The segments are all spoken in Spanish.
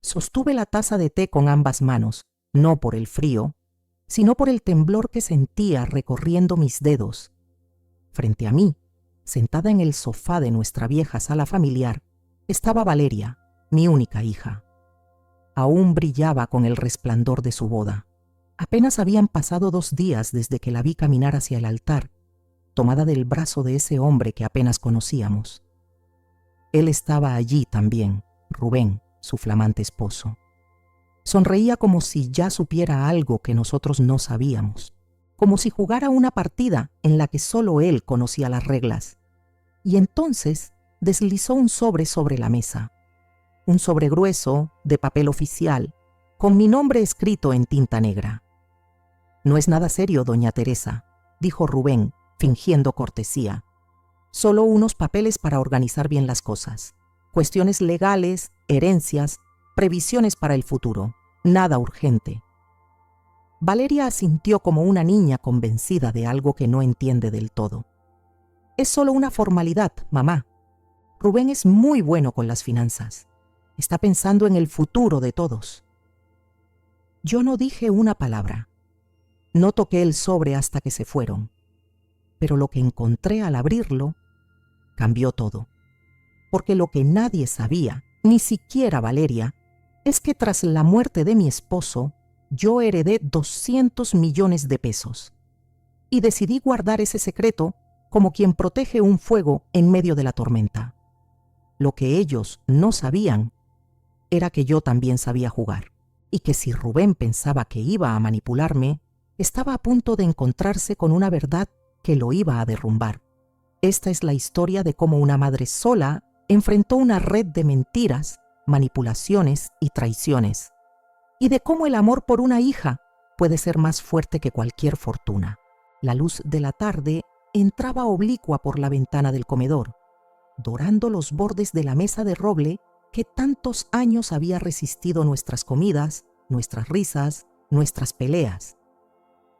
Sostuve la taza de té con ambas manos, no por el frío, sino por el temblor que sentía recorriendo mis dedos. Frente a mí, sentada en el sofá de nuestra vieja sala familiar, estaba Valeria, mi única hija. Aún brillaba con el resplandor de su boda. Apenas habían pasado 2 días desde que la vi caminar hacia el altar, tomada del brazo de ese hombre que apenas conocíamos. Él estaba allí también, Rubén, su flamante esposo. Sonreía como si ya supiera algo que nosotros no sabíamos, como si jugara una partida en la que solo él conocía las reglas. Y entonces deslizó un sobre la mesa. Un sobre grueso, de papel oficial, con mi nombre escrito en tinta negra. «No es nada serio, doña Teresa», dijo Rubén, fingiendo cortesía. «Solo unos papeles para organizar bien las cosas. Cuestiones legales, herencias, previsiones para el futuro. Nada urgente». Valeria asintió como una niña convencida de algo que no entiende del todo. «Es solo una formalidad, mamá. Rubén es muy bueno con las finanzas. Está pensando en el futuro de todos». Yo no dije una palabra. No toqué el sobre hasta que se fueron. Pero lo que encontré al abrirlo cambió todo. Porque lo que nadie sabía, ni siquiera Valeria, es que tras la muerte de mi esposo, yo heredé 200 millones de pesos. Y decidí guardar ese secreto como quien protege un fuego en medio de la tormenta. Lo que ellos no sabían era que yo también sabía jugar, y que si Rubén pensaba que iba a manipularme, estaba a punto de encontrarse con una verdad que lo iba a derrumbar. Esta es la historia de cómo una madre sola enfrentó una red de mentiras, manipulaciones y traiciones, y de cómo el amor por una hija puede ser más fuerte que cualquier fortuna. La luz de la tarde entraba oblicua por la ventana del comedor, dorando los bordes de la mesa de roble que tantos años había resistido nuestras comidas, nuestras risas, nuestras peleas.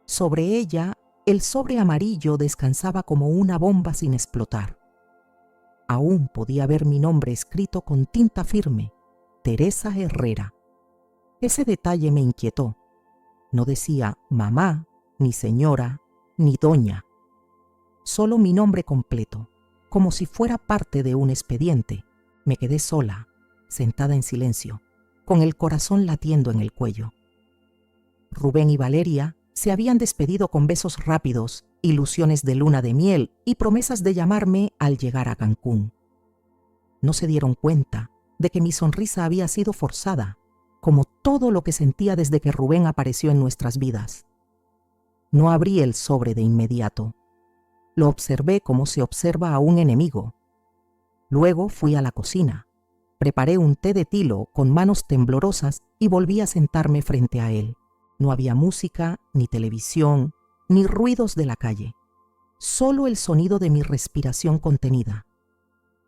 Sobre ella, el sobre amarillo descansaba como una bomba sin explotar. Aún podía ver mi nombre escrito con tinta firme, Teresa Herrera. Ese detalle me inquietó. No decía mamá, ni señora, ni doña. Solo mi nombre completo, como si fuera parte de un expediente. Me quedé sola, sentada en silencio, con el corazón latiendo en el cuello. Rubén y Valeria se habían despedido con besos rápidos, ilusiones de luna de miel y promesas de llamarme al llegar a Cancún. No se dieron cuenta de que mi sonrisa había sido forzada, como todo lo que sentía desde que Rubén apareció en nuestras vidas. No abrí el sobre de inmediato. Lo observé como se observa a un enemigo. Luego fui a la cocina. Preparé un té de tilo con manos temblorosas y volví a sentarme frente a él. No había música, ni televisión, ni ruidos de la calle. Solo el sonido de mi respiración contenida.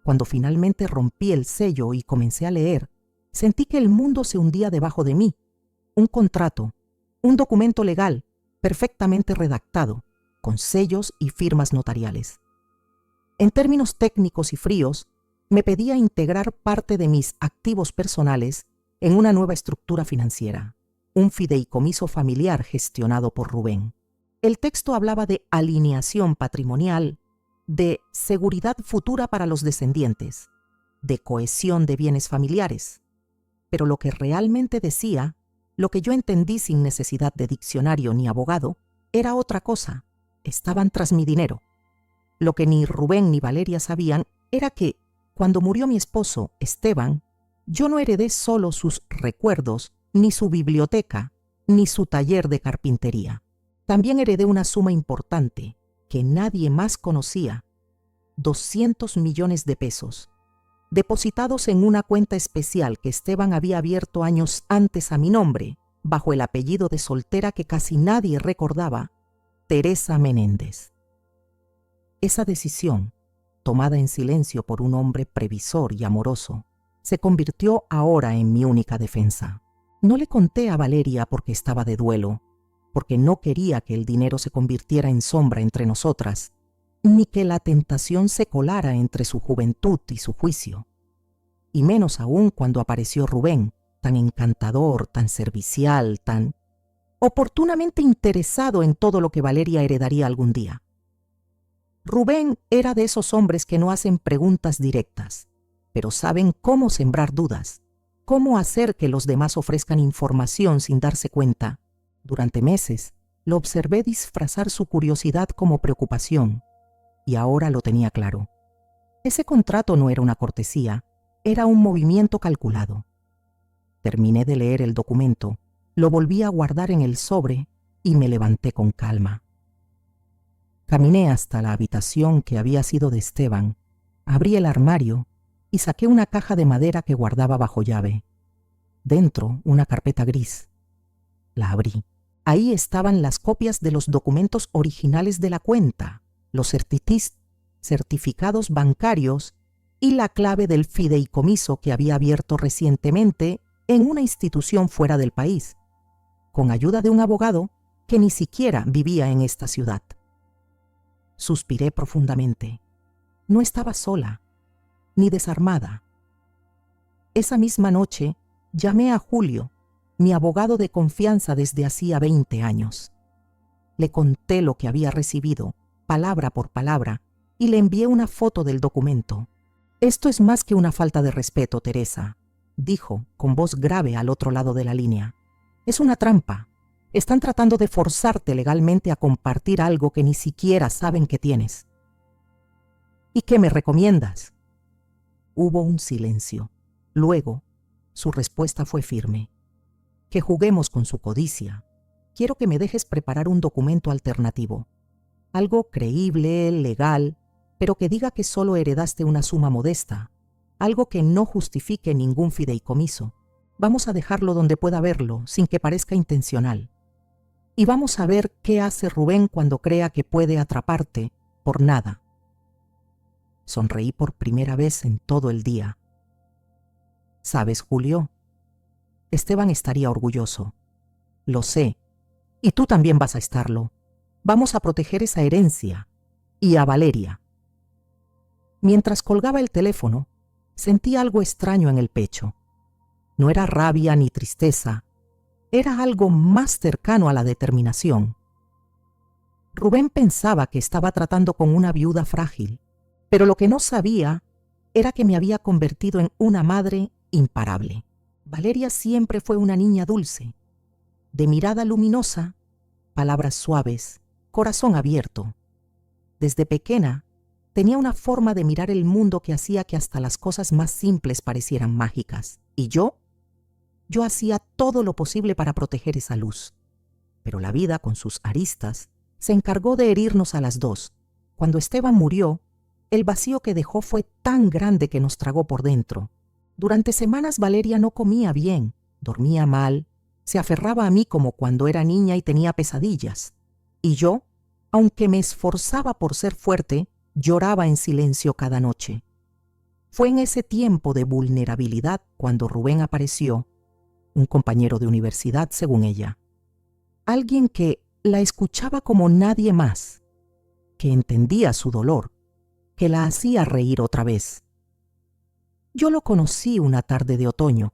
Cuando finalmente rompí el sello y comencé a leer, sentí que el mundo se hundía debajo de mí. Un contrato, un documento legal, perfectamente redactado, con sellos y firmas notariales. En términos técnicos y fríos, me pedía integrar parte de mis activos personales en una nueva estructura financiera, un fideicomiso familiar gestionado por Rubén. El texto hablaba de alineación patrimonial, de seguridad futura para los descendientes, de cohesión de bienes familiares. Pero lo que realmente decía, lo que yo entendí sin necesidad de diccionario ni abogado, era otra cosa. Estaban tras mi dinero. Lo que ni Rubén ni Valeria sabían era que, cuando murió mi esposo, Esteban, yo no heredé solo sus recuerdos, ni su biblioteca, ni su taller de carpintería. También heredé una suma importante que nadie más conocía, 200 millones de pesos, depositados en una cuenta especial que Esteban había abierto años antes a mi nombre, bajo el apellido de soltera que casi nadie recordaba, Teresa Menéndez. Esa decisión, tomada en silencio por un hombre previsor y amoroso, se convirtió ahora en mi única defensa. No le conté a Valeria porque estaba de duelo, porque no quería que el dinero se convirtiera en sombra entre nosotras, ni que la tentación se colara entre su juventud y su juicio. Y menos aún cuando apareció Rubén, tan encantador, tan servicial, tan oportunamente interesado en todo lo que Valeria heredaría algún día. Rubén era de esos hombres que no hacen preguntas directas, pero saben cómo sembrar dudas, cómo hacer que los demás ofrezcan información sin darse cuenta. Durante meses, lo observé disfrazar su curiosidad como preocupación, y ahora lo tenía claro. Ese contrato no era una cortesía, era un movimiento calculado. Terminé de leer el documento, lo volví a guardar en el sobre y me levanté con calma. Caminé hasta la habitación que había sido de Esteban, abrí el armario y saqué una caja de madera que guardaba bajo llave. Dentro, una carpeta gris. La abrí. Ahí estaban las copias de los documentos originales de la cuenta, los certificados bancarios y la clave del fideicomiso que había abierto recientemente en una institución fuera del país, con ayuda de un abogado que ni siquiera vivía en esta ciudad. Suspiré profundamente. No estaba sola, ni desarmada. Esa misma noche llamé a Julio, mi abogado de confianza desde hacía 20 años. Le conté lo que había recibido, palabra por palabra, y le envié una foto del documento. «Esto es más que una falta de respeto, Teresa», dijo con voz grave al otro lado de la línea. «Es una trampa. Están tratando de forzarte legalmente a compartir algo que ni siquiera saben que tienes». «¿Y qué me recomiendas?». Hubo un silencio. Luego, su respuesta fue firme. «Que juguemos con su codicia. Quiero que me dejes preparar un documento alternativo. Algo creíble, legal, pero que diga que solo heredaste una suma modesta. Algo que no justifique ningún fideicomiso. Vamos a dejarlo donde pueda verlo, sin que parezca intencional. Y vamos a ver qué hace Rubén cuando crea que puede atraparte por nada». Sonreí por primera vez en todo el día. «¿Sabes, Julio? Esteban estaría orgulloso. Lo sé. Y tú también vas a estarlo. Vamos a proteger esa herencia. Y a Valeria». Mientras colgaba el teléfono, sentí algo extraño en el pecho. No era rabia ni tristeza. Era algo más cercano a la determinación. Rubén pensaba que estaba tratando con una viuda frágil, pero lo que no sabía era que me había convertido en una madre imparable. Valeria siempre fue una niña dulce, de mirada luminosa, palabras suaves, corazón abierto. Desde pequeña tenía una forma de mirar el mundo que hacía que hasta las cosas más simples parecieran mágicas. Y yo hacía todo lo posible para proteger esa luz. Pero la vida, con sus aristas, se encargó de herirnos a las dos. Cuando Esteban murió, el vacío que dejó fue tan grande que nos tragó por dentro. Durante semanas Valeria no comía bien, dormía mal, se aferraba a mí como cuando era niña y tenía pesadillas. Y yo, aunque me esforzaba por ser fuerte, lloraba en silencio cada noche. Fue en ese tiempo de vulnerabilidad cuando Rubén apareció, un compañero de universidad según ella. Alguien que la escuchaba como nadie más, que entendía su dolor, que la hacía reír otra vez. Yo lo conocí una tarde de otoño,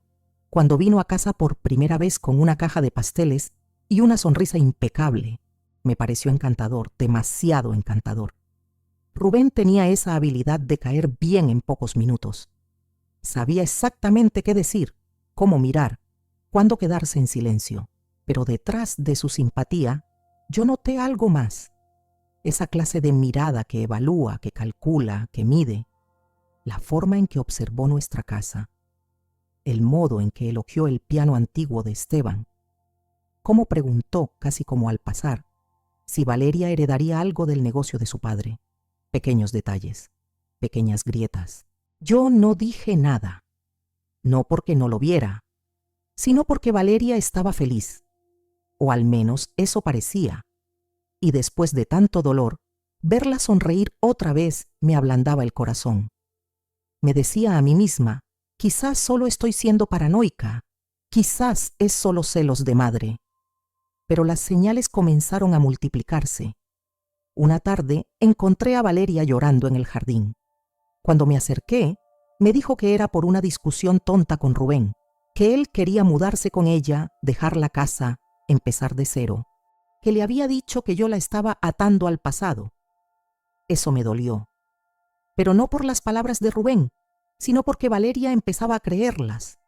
cuando vino a casa por primera vez con una caja de pasteles y una sonrisa impecable. Me pareció encantador, demasiado encantador. Rubén tenía esa habilidad de caer bien en pocos minutos. Sabía exactamente qué decir, cómo mirar, cuándo quedarse en silencio. Pero detrás de su simpatía, yo noté algo más. Esa clase de mirada que evalúa, que calcula, que mide. La forma en que observó nuestra casa. El modo en que elogió el piano antiguo de Esteban. Cómo preguntó, casi como al pasar, si Valeria heredaría algo del negocio de su padre. Pequeños detalles, pequeñas grietas. Yo no dije nada. No porque no lo viera, sino porque Valeria estaba feliz. O al menos eso parecía. Y después de tanto dolor, verla sonreír otra vez me ablandaba el corazón. Me decía a mí misma, quizás solo estoy siendo paranoica, quizás es solo celos de madre. Pero las señales comenzaron a multiplicarse. Una tarde encontré a Valeria llorando en el jardín. Cuando me acerqué, me dijo que era por una discusión tonta con Rubén, que él quería mudarse con ella, dejar la casa, empezar de cero, que le había dicho que yo la estaba atando al pasado. Eso me dolió, pero no por las palabras de Rubén, sino porque Valeria empezaba a creerlas.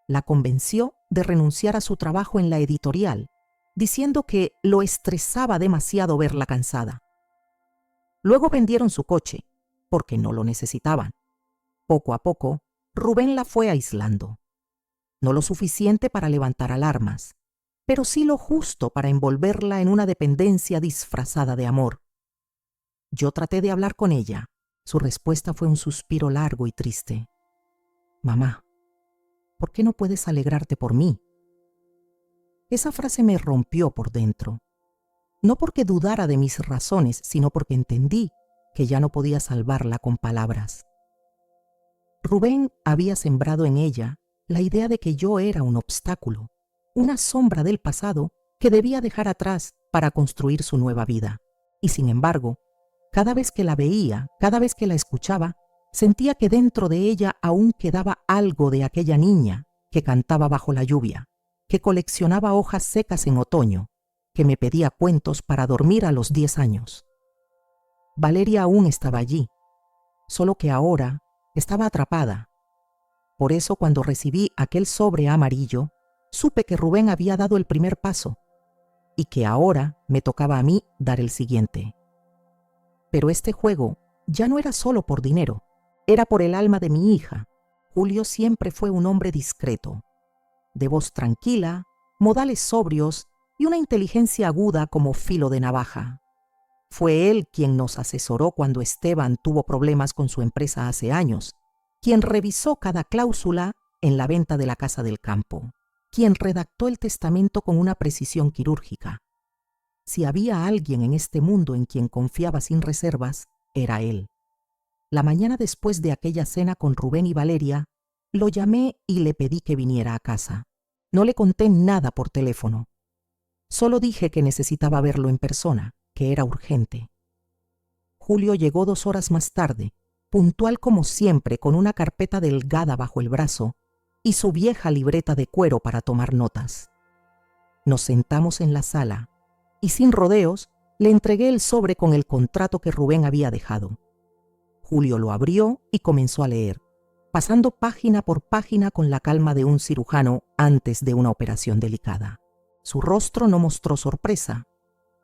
La convenció de renunciar a su trabajo en la editorial, diciendo que lo estresaba demasiado verla cansada. Luego vendieron su coche, porque no lo necesitaban. Poco a poco, Rubén la fue aislando. No lo suficiente para levantar alarmas, pero sí lo justo para envolverla en una dependencia disfrazada de amor. Yo traté de hablar con ella. Su respuesta fue un suspiro largo y triste. Mamá, ¿por qué no puedes alegrarte por mí? Esa frase me rompió por dentro. No porque dudara de mis razones, sino porque entendí que ya no podía salvarla con palabras. Rubén había sembrado en ella la idea de que yo era un obstáculo, una sombra del pasado que debía dejar atrás para construir su nueva vida. Y sin embargo, cada vez que la veía, cada vez que la escuchaba, sentía que dentro de ella aún quedaba algo de aquella niña que cantaba bajo la lluvia, que coleccionaba hojas secas en otoño, que me pedía cuentos para dormir a los 10 años. Valeria aún estaba allí, solo que ahora estaba atrapada. Por eso, cuando recibí aquel sobre amarillo, supe que Rubén había dado el primer paso y que ahora me tocaba a mí dar el siguiente. Pero este juego ya no era solo por dinero, era por el alma de mi hija. Julio siempre fue un hombre discreto, de voz tranquila, modales sobrios y una inteligencia aguda como filo de navaja. Fue él quien nos asesoró cuando Esteban tuvo problemas con su empresa hace años, quien revisó cada cláusula en la venta de la casa del campo, quien redactó el testamento con una precisión quirúrgica. Si había alguien en este mundo en quien confiaba sin reservas, era él. La mañana después de aquella cena con Rubén y Valeria, lo llamé y le pedí que viniera a casa. No le conté nada por teléfono. Solo dije que necesitaba verlo en persona, que era urgente. Julio llegó 2 horas más tarde, puntual como siempre, con una carpeta delgada bajo el brazo y su vieja libreta de cuero para tomar notas. Nos sentamos en la sala y sin rodeos le entregué el sobre con el contrato que Rubén había dejado. Julio lo abrió y comenzó a leer, pasando página por página con la calma de un cirujano antes de una operación delicada. Su rostro no mostró sorpresa,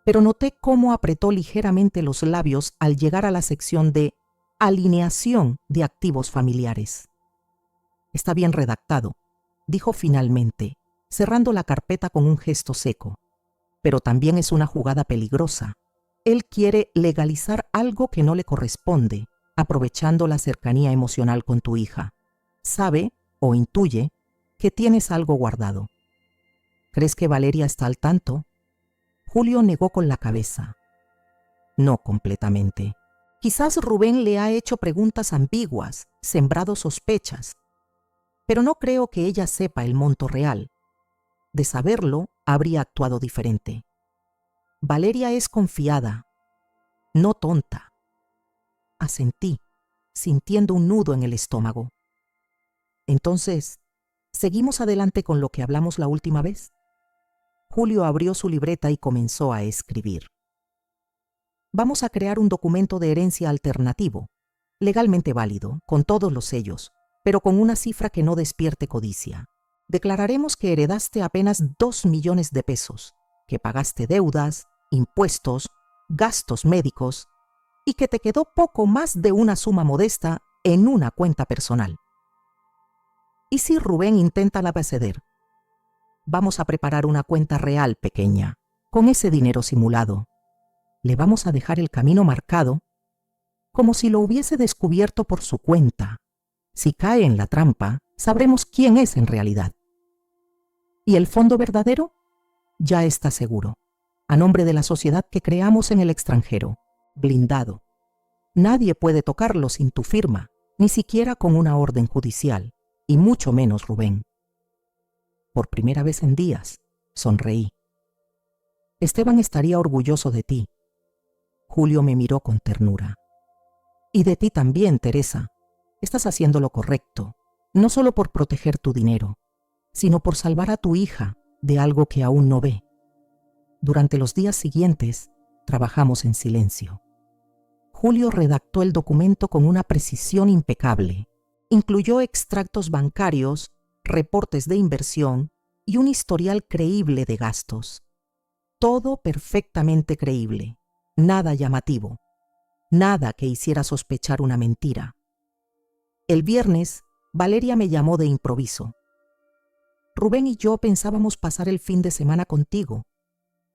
pero noté cómo apretó ligeramente los labios al llegar a la sección de alineación de activos familiares. Está bien redactado, dijo finalmente, cerrando la carpeta con un gesto seco. Pero también es una jugada peligrosa. Él quiere legalizar algo que no le corresponde, aprovechando la cercanía emocional con tu hija. Sabe o intuye que tienes algo guardado. ¿Crees que Valeria está al tanto? Julio negó con la cabeza. No completamente. Quizás Rubén le ha hecho preguntas ambiguas, sembrado sospechas, pero no creo que ella sepa el monto real. De saberlo, habría actuado diferente. Valeria es confiada, no tonta. Asentí, sintiendo un nudo en el estómago. Entonces, ¿seguimos adelante con lo que hablamos la última vez? Julio abrió su libreta y comenzó a escribir. Vamos a crear un documento de herencia alternativo, legalmente válido, con todos los sellos, pero con una cifra que no despierte codicia. Declararemos que heredaste apenas 2 millones de pesos, que pagaste deudas, impuestos, gastos médicos y que te quedó poco más de una suma modesta en una cuenta personal. ¿Y si Rubén intenta la proceder? Vamos a preparar una cuenta real pequeña, con ese dinero simulado. Le vamos a dejar el camino marcado, como si lo hubiese descubierto por su cuenta. Si cae en la trampa, sabremos quién es en realidad. ¿Y el fondo verdadero? Ya está seguro, a nombre de la sociedad que creamos en el extranjero, blindado. Nadie puede tocarlo sin tu firma, ni siquiera con una orden judicial, y mucho menos Rubén. Por primera vez en días, sonreí. Esteban estaría orgulloso de ti. Julio me miró con ternura. Y de ti también, Teresa. Estás haciendo lo correcto, no solo por proteger tu dinero, sino por salvar a tu hija de algo que aún no ve. Durante los días siguientes, trabajamos en silencio. Julio redactó el documento con una precisión impecable. Incluyó extractos bancarios, reportes de inversión y un historial creíble de gastos. Todo perfectamente creíble, nada llamativo, nada que hiciera sospechar una mentira. El viernes, Valeria me llamó de improviso. Rubén y yo pensábamos pasar el fin de semana contigo.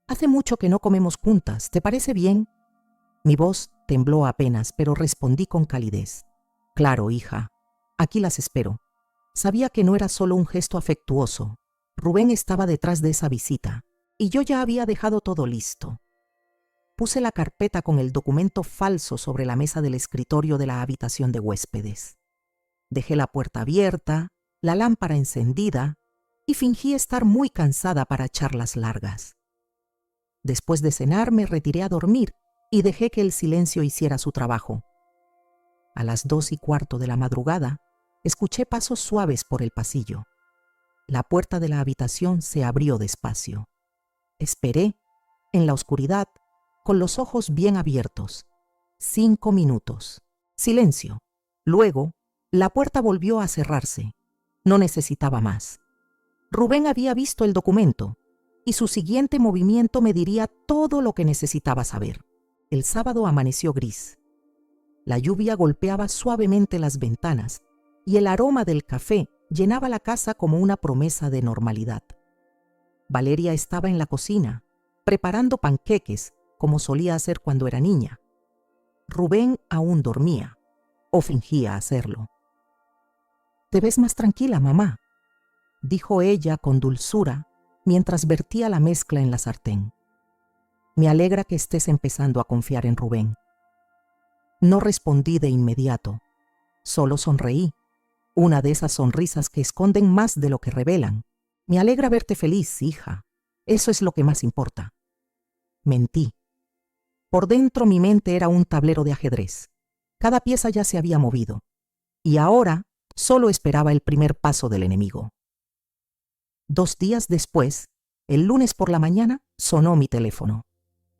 Hace mucho que no comemos juntas, ¿te parece bien? Mi voz tembló apenas, pero respondí con calidez. Claro, hija, aquí las espero. Sabía que no era solo un gesto afectuoso. Rubén estaba detrás de esa visita, y yo ya había dejado todo listo. Puse la carpeta con el documento falso sobre la mesa del escritorio de la habitación de huéspedes. Dejé la puerta abierta, la lámpara encendida, y fingí estar muy cansada para charlas largas. Después de cenar me retiré a dormir y dejé que el silencio hiciera su trabajo. A las 2:15 de la madrugada, escuché pasos suaves por el pasillo. La puerta de la habitación se abrió despacio. Esperé, en la oscuridad, con los ojos bien abiertos. 5 minutos. Silencio. Luego, la puerta volvió a cerrarse. No necesitaba más. Rubén había visto el documento, y su siguiente movimiento me diría todo lo que necesitaba saber. El sábado amaneció gris. La lluvia golpeaba suavemente las ventanas, y el aroma del café llenaba la casa como una promesa de normalidad. Valeria estaba en la cocina, preparando panqueques, como solía hacer cuando era niña. Rubén aún dormía, o fingía hacerlo. «Te ves más tranquila, mamá», dijo ella con dulzura mientras vertía la mezcla en la sartén. «Me alegra que estés empezando a confiar en Rubén». No respondí de inmediato, solo sonreí, una de esas sonrisas que esconden más de lo que revelan. «Me alegra verte feliz, hija. Eso es lo que más importa». Mentí. Por dentro mi mente era un tablero de ajedrez. Cada pieza ya se había movido, y ahora solo esperaba el primer paso del enemigo. 2 días después, el lunes por la mañana, sonó mi teléfono.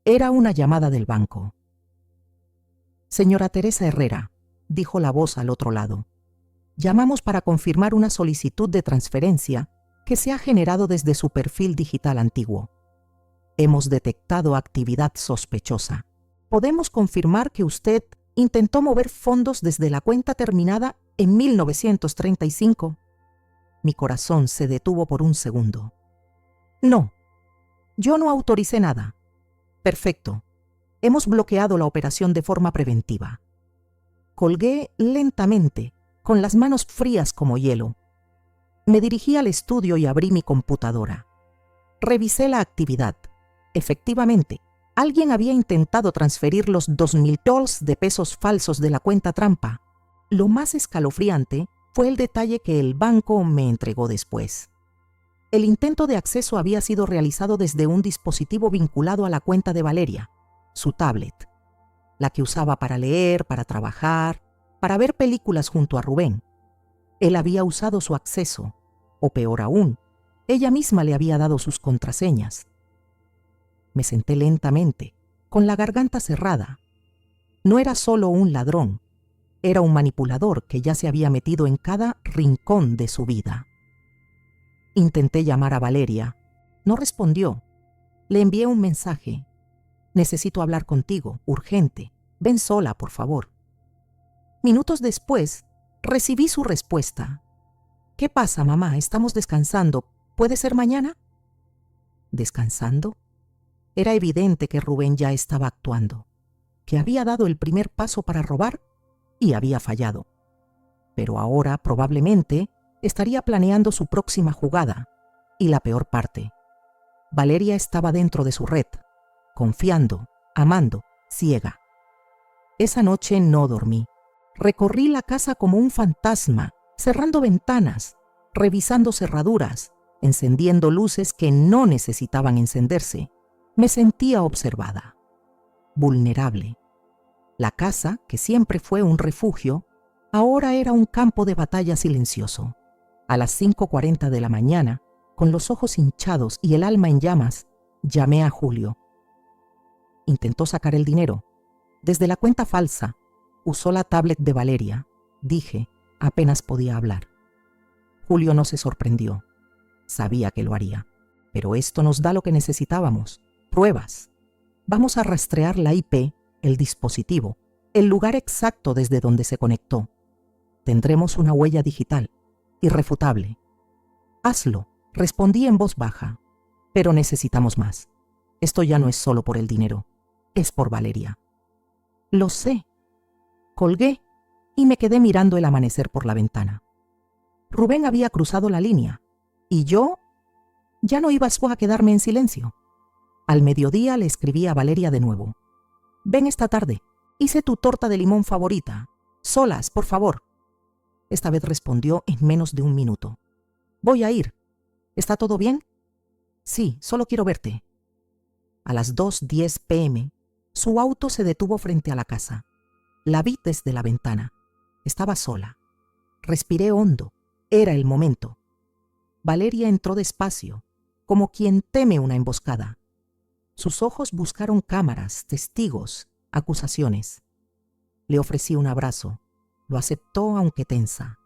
Era una llamada del banco. «Señora Teresa Herrera», dijo la voz al otro lado. «Llamamos para confirmar una solicitud de transferencia que se ha generado desde su perfil digital antiguo. Hemos detectado actividad sospechosa. Podemos confirmar que usted intentó mover fondos desde la cuenta terminada en 1935. Mi corazón se detuvo por un segundo. «No, yo no autoricé nada». «Perfecto. Hemos bloqueado la operación de forma preventiva». Colgué lentamente, con las manos frías como hielo. Me dirigí al estudio y abrí mi computadora. Revisé la actividad. Efectivamente, alguien había intentado transferir los $2,000 de pesos falsos de la cuenta trampa. Lo más escalofriante fue el detalle que el banco me entregó después. El intento de acceso había sido realizado desde un dispositivo vinculado a la cuenta de Valeria, su tablet, la que usaba para leer, para trabajar, para ver películas junto a Rubén. Él había usado su acceso, o peor aún, ella misma le había dado sus contraseñas. Me senté lentamente, con la garganta cerrada. No era solo un ladrón, era un manipulador que ya se había metido en cada rincón de su vida. Intenté llamar a Valeria. No respondió. Le envié un mensaje. «Necesito hablar contigo, urgente. Ven sola, por favor». Minutos después, recibí su respuesta. «¿Qué pasa, mamá? Estamos descansando. ¿Puede ser mañana?» ¿Descansando? Era evidente que Rubén ya estaba actuando, que había dado el primer paso para robar y había fallado. Pero ahora, probablemente, estaría planeando su próxima jugada. Y la peor parte. Valeria estaba dentro de su red, confiando, amando, ciega. Esa noche no dormí. Recorrí la casa como un fantasma, cerrando ventanas, revisando cerraduras, encendiendo luces que no necesitaban encenderse. Me sentía observada, vulnerable. La casa, que siempre fue un refugio, ahora era un campo de batalla silencioso. A las 5:40 de la mañana, con los ojos hinchados y el alma en llamas, llamé a Julio. Intentó sacar el dinero. Desde la cuenta falsa, usó la tablet de Valeria. Dije, apenas podía hablar. Julio no se sorprendió. Sabía que lo haría. Pero esto nos da lo que necesitábamos. Pruebas. Vamos a rastrear la IP, el dispositivo, el lugar exacto desde donde se conectó. Tendremos una huella digital, irrefutable. Hazlo, respondí en voz baja. Pero necesitamos más. Esto ya no es solo por el dinero, es por Valeria. Lo sé. Colgué y me quedé mirando el amanecer por la ventana. Rubén había cruzado la línea y yo ya no iba a quedarme en silencio. Al mediodía le escribí a Valeria de nuevo. Ven esta tarde, hice tu torta de limón favorita. Solas, por favor. Esta vez respondió en menos de un minuto. Voy a ir. ¿Está todo bien? Sí, solo quiero verte. A las 2:10 p.m., su auto se detuvo frente a la casa. La vi desde la ventana. Estaba sola. Respiré hondo. Era el momento. Valeria entró despacio, como quien teme una emboscada. Sus ojos buscaron cámaras, testigos, acusaciones. Le ofrecí un abrazo. Lo aceptó aunque tensa.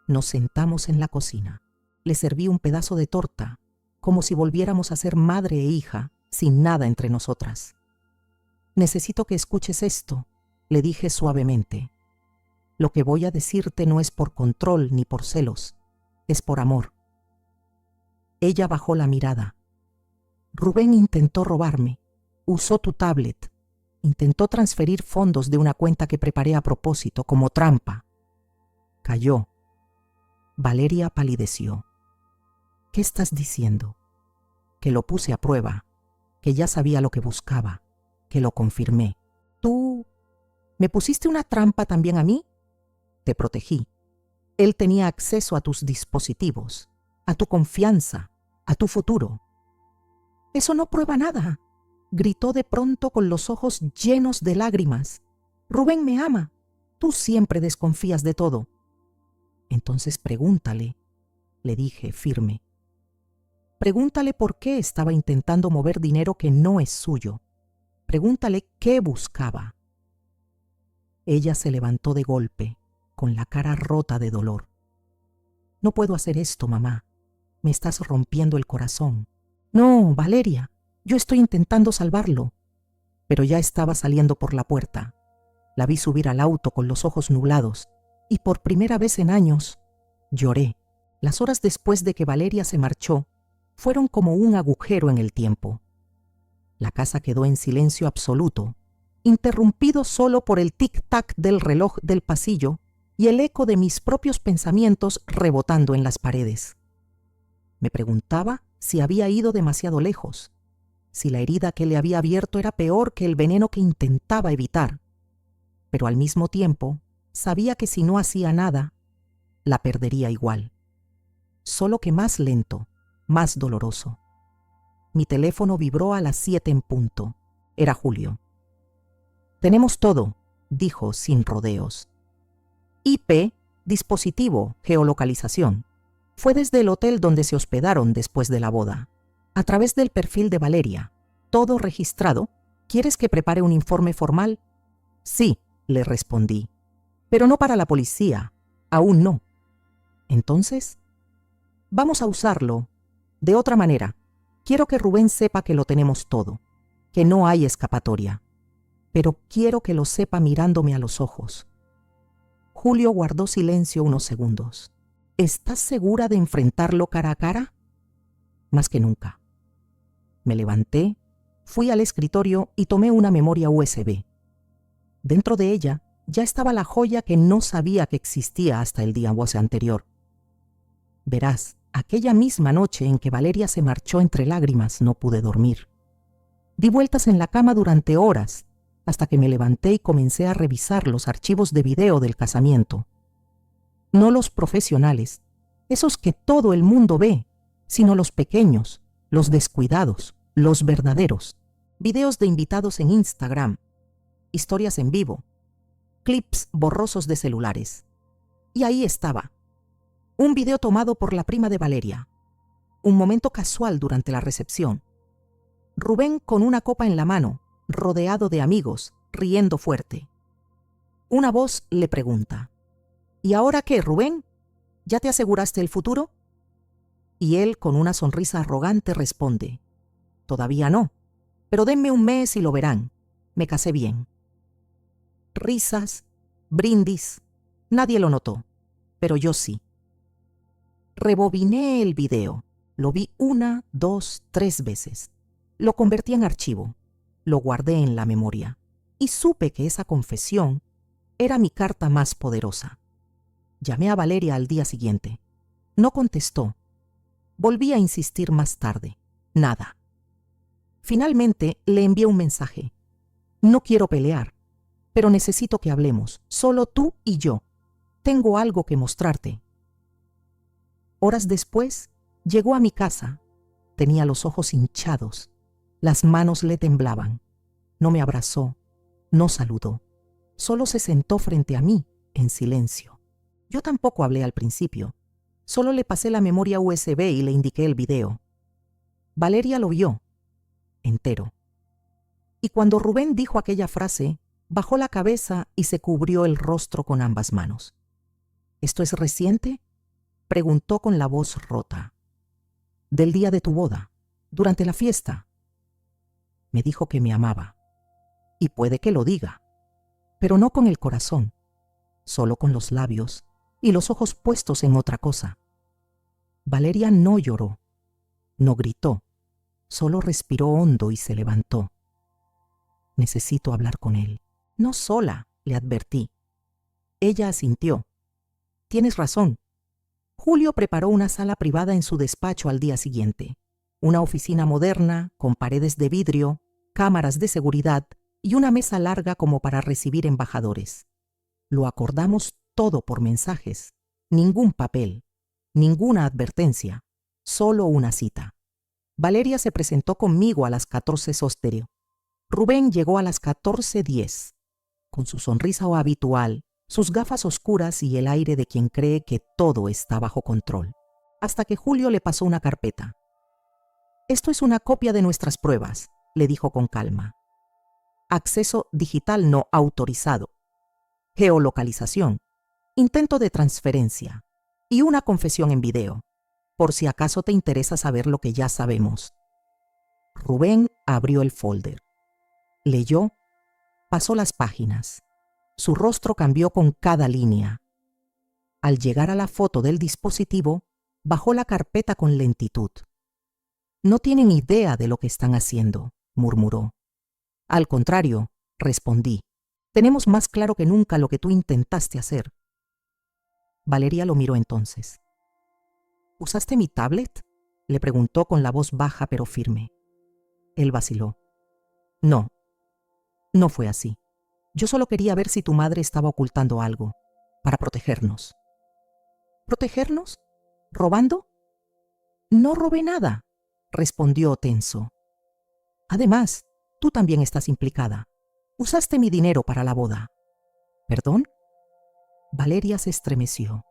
Nos sentamos en la cocina. Le serví un pedazo de torta, como si volviéramos a ser madre e hija, sin nada entre nosotras. Necesito que escuches esto, le dije suavemente. Lo que voy a decirte no es por control ni por celos, es por amor. Ella bajó la mirada. Rubén intentó robarme, usó tu tablet, intentó transferir fondos de una cuenta que preparé a propósito como trampa. Cayó. Valeria palideció. ¿Qué estás diciendo? Que lo puse a prueba, que ya sabía lo que buscaba, que lo confirmé. ¿Tú me pusiste una trampa también a mí? Te protegí. Él tenía acceso a tus dispositivos, a tu confianza, a tu futuro. Eso no prueba nada, gritó de pronto con los ojos llenos de lágrimas. Rubén me ama. Tú siempre desconfías de todo. Entonces pregúntale, le dije firme. Pregúntale por qué estaba intentando mover dinero que no es suyo. Pregúntale qué buscaba. Ella se levantó de golpe, con la cara rota de dolor. No puedo hacer esto, mamá. Me estás rompiendo el corazón. No, Valeria, yo estoy intentando salvarlo. Pero ya estaba saliendo por la puerta. La vi subir al auto con los ojos nublados y por primera vez en años lloré. Las horas después de que Valeria se marchó fueron como un agujero en el tiempo. La casa quedó en silencio absoluto, interrumpido solo por el tic-tac del reloj del pasillo y el eco de mis propios pensamientos rebotando en las paredes. Me preguntaba si había ido demasiado lejos, si la herida que le había abierto era peor que el veneno que intentaba evitar. Pero al mismo tiempo, sabía que si no hacía nada, la perdería igual. Solo que más lento, más doloroso. Mi teléfono vibró a las 7 en punto. Era Julio. Tenemos todo, dijo sin rodeos. IP, dispositivo, geolocalización. Fue desde el hotel donde se hospedaron después de la boda. A través del perfil de Valeria. Todo registrado. ¿Quieres que prepare un informe formal? Sí, le respondí. Pero no para la policía. Aún no. Entonces, vamos a usarlo de otra manera. Quiero que Rubén sepa que lo tenemos todo, que no hay escapatoria. Pero quiero que lo sepa mirándome a los ojos. Julio guardó silencio unos segundos. ¿Estás segura de enfrentarlo cara a cara? Más que nunca. Me levanté, fui al escritorio y tomé una memoria USB. Dentro de ella ya estaba la joya que no sabía que existía hasta el día anterior. Verás, aquella misma noche en que Valeria se marchó entre lágrimas no pude dormir. Di vueltas en la cama durante horas, hasta que me levanté y comencé a revisar los archivos de video del casamiento. No los profesionales, esos que todo el mundo ve, sino los pequeños, los descuidados, los verdaderos. Videos de invitados en Instagram, historias en vivo, clips borrosos de celulares. Y ahí estaba. Un video tomado por la prima de Valeria. Un momento casual durante la recepción. Rubén con una copa en la mano, rodeado de amigos, riendo fuerte. Una voz le pregunta: ¿Y ahora qué, Rubén? ¿Ya te aseguraste el futuro? Y él, con una sonrisa arrogante, responde: Todavía no, pero denme un mes y lo verán. Me casé bien. Risas, brindis. Nadie lo notó, pero yo sí. Rebobiné el video. Lo vi 1, 2, 3 veces. Lo convertí en archivo. Lo guardé en la memoria. Y supe que esa confesión era mi carta más poderosa. Llamé a Valeria al día siguiente. No contestó. Volví a insistir más tarde. Nada. Finalmente le envié un mensaje. No quiero pelear, pero necesito que hablemos, solo tú y yo. Tengo algo que mostrarte. Horas después, llegó a mi casa. Tenía los ojos hinchados. Las manos le temblaban. No me abrazó, no saludó. Solo se sentó frente a mí, en silencio. Yo tampoco hablé al principio. Solo le pasé la memoria USB y le indiqué el video. Valeria lo vio, entero. Y cuando Rubén dijo aquella frase, bajó la cabeza y se cubrió el rostro con ambas manos. ¿Esto es reciente?, preguntó con la voz rota. Del día de tu boda, durante la fiesta. Me dijo que me amaba. Y puede que lo diga, pero no con el corazón, solo con los labios y los ojos puestos en otra cosa. Valeria no lloró, no gritó, solo respiró hondo y se levantó. Necesito hablar con él. No sola, le advertí. Ella asintió. Tienes razón. Julio preparó una sala privada en su despacho al día siguiente. Una oficina moderna, con paredes de vidrio, cámaras de seguridad y una mesa larga como para recibir embajadores. Lo acordamos todo por mensajes. Ningún papel, ninguna advertencia, solo una cita. Valeria se presentó conmigo a las 14 sósterio. Rubén llegó a las 14:10, con su sonrisa habitual, sus gafas oscuras y el aire de quien cree que todo está bajo control, hasta que Julio le pasó una carpeta. Esto es una copia de nuestras pruebas, le dijo con calma. Acceso digital no autorizado, geolocalización, intento de transferencia y una confesión en video, por si acaso te interesa saber lo que ya sabemos. Rubén abrió el folder. Leyó, pasó las páginas. Su rostro cambió con cada línea. Al llegar a la foto del dispositivo, bajó la carpeta con lentitud. No tienen idea de lo que están haciendo, murmuró. Al contrario, respondí. Tenemos más claro que nunca lo que tú intentaste hacer. Valeria lo miró entonces. ¿Usaste mi tablet?, le preguntó con la voz baja pero firme. Él vaciló. No. No fue así. Yo solo quería ver si tu madre estaba ocultando algo, para protegernos. ¿Protegernos? ¿Robando? No robé nada, respondió tenso. Además, tú también estás implicada. Usaste mi dinero para la boda. ¿Perdón? Valeria se estremeció.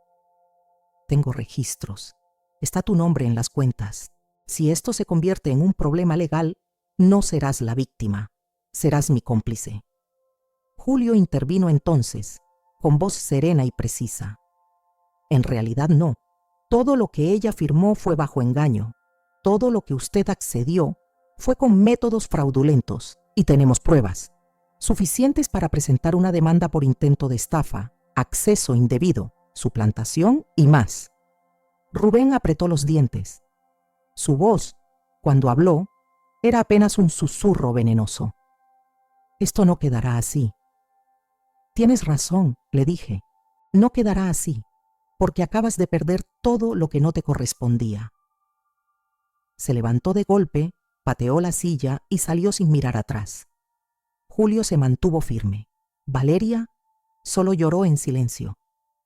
Tengo registros. Está tu nombre en las cuentas. Si esto se convierte en un problema legal, no serás la víctima. Serás mi cómplice. Julio intervino entonces, con voz serena y precisa. En realidad no. Todo lo que ella firmó fue bajo engaño. Todo lo que usted accedió fue con métodos fraudulentos, y tenemos pruebas suficientes para presentar una demanda por intento de estafa, acceso indebido, suplantación y más. Rubén apretó los dientes. Su voz, cuando habló, era apenas un susurro venenoso. Esto no quedará así. Tienes razón, le dije. No quedará así, porque acabas de perder todo lo que no te correspondía. Se levantó de golpe, pateó la silla y salió sin mirar atrás. Julio se mantuvo firme. Valeria solo lloró en silencio,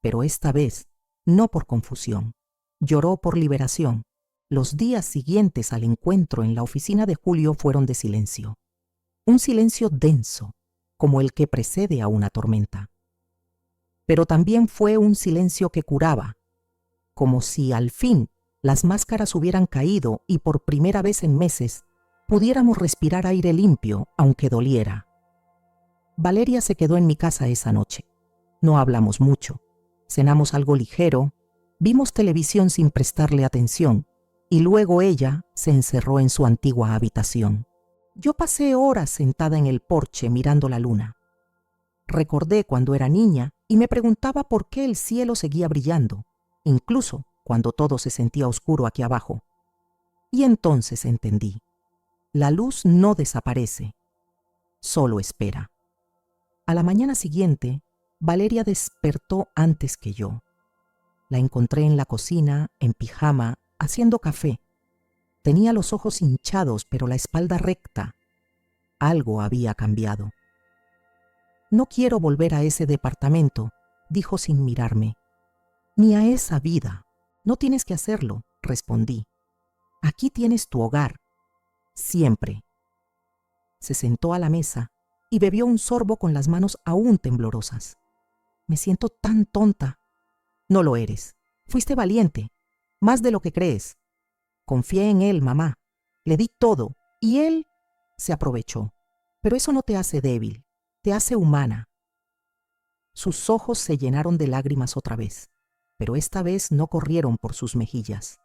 pero esta vez no por confusión. Lloró por liberación. Los días siguientes al encuentro en la oficina de Julio fueron de silencio. Un silencio denso, como el que precede a una tormenta. Pero también fue un silencio que curaba. como si al fin las máscaras hubieran caído y por primera vez en meses pudiéramos respirar aire limpio, aunque doliera. Valeria se quedó en mi casa esa noche. No hablamos mucho. Cenamos algo ligero, vimos televisión sin prestarle atención y luego ella se encerró en su antigua habitación. Yo pasé horas sentada en el porche mirando la luna. Recordé cuando era niña y me preguntaba por qué el cielo seguía brillando, incluso cuando todo se sentía oscuro aquí abajo. Y entonces entendí. La luz no desaparece, solo espera. A la mañana siguiente, Valeria despertó antes que yo. La encontré en la cocina, en pijama, haciendo café. Tenía los ojos hinchados, pero la espalda recta. Algo había cambiado. No quiero volver a ese departamento, dijo sin mirarme. Ni a esa vida. No tienes que hacerlo, respondí. Aquí tienes tu hogar. Siempre. Se sentó a la mesa y bebió un sorbo con las manos aún temblorosas. Me siento tan tonta. No lo eres. Fuiste valiente, más de lo que crees. Confié en él, mamá. Le di todo y él se aprovechó. Pero eso no te hace débil, te hace humana. Sus ojos se llenaron de lágrimas otra vez, pero esta vez no corrieron por sus mejillas.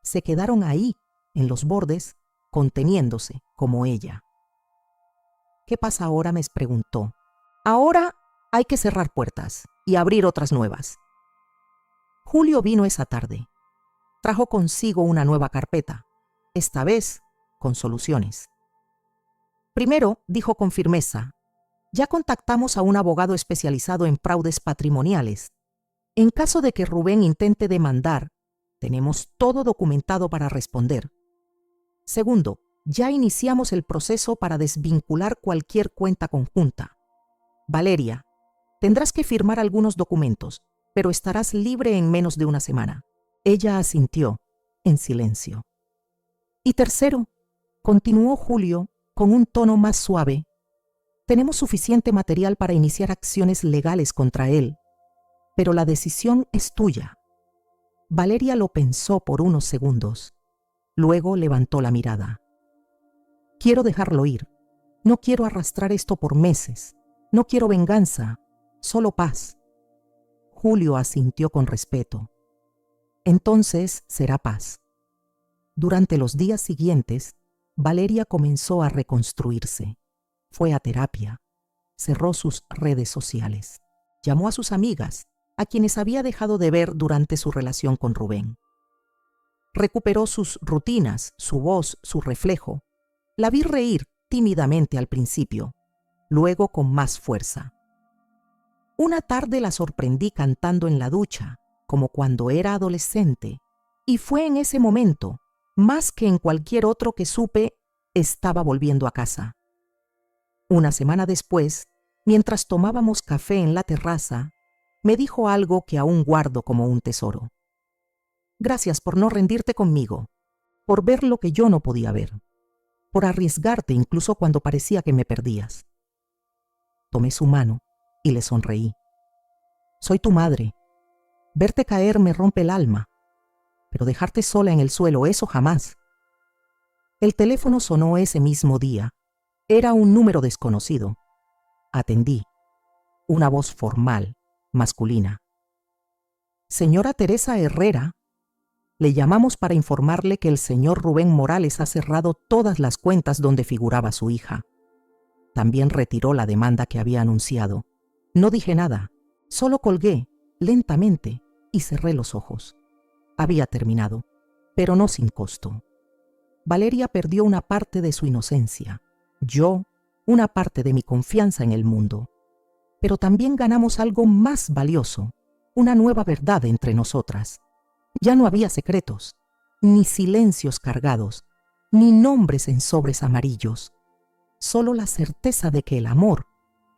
Se quedaron ahí, en los bordes, conteniéndose, como ella. ¿Qué pasa ahora?, me preguntó. Ahora hay que cerrar puertas y abrir otras nuevas. Julio vino esa tarde. Trajo consigo una nueva carpeta, esta vez con soluciones. Primero, dijo con firmeza, ya contactamos a un abogado especializado en fraudes patrimoniales. En caso de que Rubén intente demandar, tenemos todo documentado para responder. Segundo, ya iniciamos el proceso para desvincular cualquier cuenta conjunta. Valeria, tendrás que firmar algunos documentos, pero estarás libre en menos de una semana. Ella asintió, en silencio. Y tercero, continuó Julio con un tono más suave, tenemos suficiente material para iniciar acciones legales contra él, pero la decisión es tuya. Valeria lo pensó por unos segundos. Luego levantó la mirada. Quiero dejarlo ir. No quiero arrastrar esto por meses. No quiero venganza, solo paz. Julio asintió con respeto. Entonces será paz. Durante los días siguientes, Valeria comenzó a reconstruirse. Fue a terapia. Cerró sus redes sociales. Llamó a sus amigas, a quienes había dejado de ver durante su relación con Rubén. Recuperó sus rutinas, su voz, su reflejo. La vi reír tímidamente al principio, luego con más fuerza. Una tarde la sorprendí cantando en la ducha, como cuando era adolescente, y fue en ese momento, más que en cualquier otro que supe, estaba volviendo a casa. Una semana después, mientras tomábamos café en la terraza, me dijo algo que aún guardo como un tesoro. Gracias por no rendirte conmigo, por ver lo que yo no podía ver, por arriesgarte incluso cuando parecía que me perdías. Tomé su mano y le sonreí. Soy tu madre. Verte caer me rompe el alma, pero dejarte sola en el suelo, eso jamás. El teléfono sonó ese mismo día. Era un número desconocido. Atendí. Una voz formal, masculina. Señora Teresa Herrera, le llamamos para informarle que el señor Rubén Morales ha cerrado todas las cuentas donde figuraba su hija. También retiró la demanda que había anunciado. No dije nada, solo colgué, lentamente, y cerré los ojos. Había terminado, pero no sin costo. Valeria perdió una parte de su inocencia. Yo, una parte de mi confianza en el mundo. Pero también ganamos algo más valioso, una nueva verdad entre nosotras. Ya no había secretos, ni silencios cargados, ni nombres en sobres amarillos. Solo la certeza de que el amor,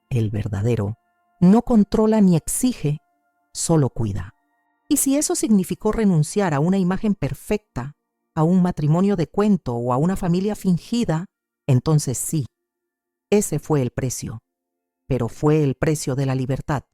el verdadero, no controla ni exige, solo cuida. Y si eso significó renunciar a una imagen perfecta, a un matrimonio de cuento o a una familia fingida, entonces sí, ese fue el precio. Pero fue el precio de la libertad.